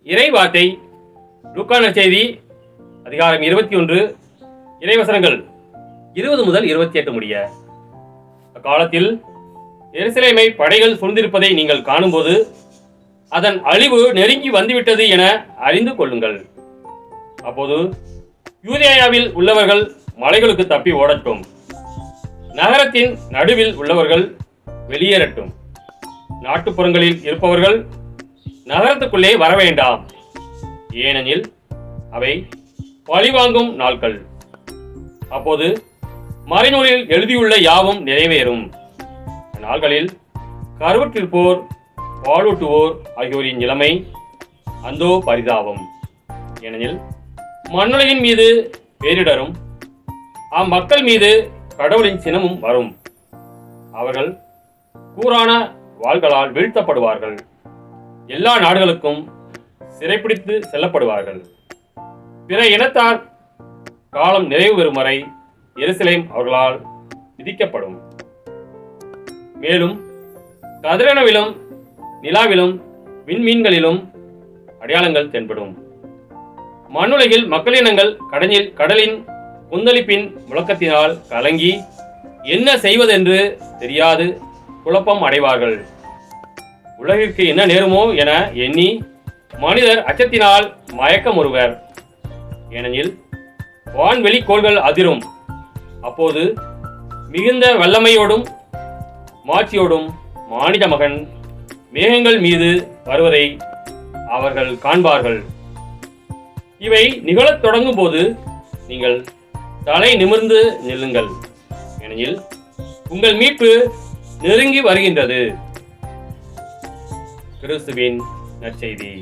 இறை வார்த்தை லூக்கா நற்செய்தி அதிகாரம் 21 இறைவசனங்கள் 20 முதல் 28 முடிய. அக்காலத்தில் எருசலேமை படைகள் சூழ்ந்திருப்பதை நீங்கள் காணும்போது அதன் அழிவு நெருங்கி வந்துவிட்டது என அறிந்து கொள்ளுங்கள். அப்போது யூதேயாவில் உள்ளவர்கள் மலைகளுக்கு தப்பி ஓடட்டும், நகரத்தின் நடுவில் உள்ளவர்கள் வெளியேறட்டும், நாட்டுப்புறங்களில் இருப்பவர்கள் நகரத்துக்குள்ளே வரவேண்டாம், ஏனெனில் அவை பழிவாங்கும் நாட்கள். அப்போது மறைநூலில் எழுதியுள்ள யாவும் நிறைவேறும். நாள்களில் கருவுற்றிருப்போர், பாலூட்டுவோர் ஆகியோரின் நிலைமை அந்தோ பரிதாபம். ஏனெனில் மண்ணுலகின் மீது பேரிடரும் அம்மக்கள் மீது கடவுளின் சினமும் வரும். அவர்கள் கூரான வாள்களால் வீழ்த்தப்படுவார்கள், எல்லா நாடுகளுக்கும் சிறைப்பிடித்து செல்லப்படுவார்கள். பிற இனத்தார் காலம் நிறைவு பெறும் வரை எருசலேம் அவர்களால் விதிக்கப்படும். மேலும் கதிரனவிலும் நிலாவிலும் விண்மீன்களிலும் அடையாளங்கள் தென்படும். மண்ணுலகில் மக்களினங்கள் கடலின் கொந்தளிப்பின் முழக்கத்தினால் கலங்கி என்ன செய்வதென்று தெரியாது குழப்பம் அடைவார்கள். உலகிற்கு என்ன நேருமோ என எண்ணி மனிதர் அச்சத்தினால் மயக்கமுறுவர். ஏனெனில் வான்வெளி கோள்கள் அதிரும். அப்போது மிகுந்த வல்லமையோடும் மாட்சியோடும் மானிட மகன் மேகங்கள் மீது வருவதை அவர்கள் காண்பார்கள். இவை நிகழத் தொடங்கும் போது நீங்கள் தலை நிமிர்ந்து நில்லுங்கள், ஏனெனில் உங்கள் மீட்பு நெருங்கி வருகின்றது. கிறிஸ்துவின் நற்செய்தி.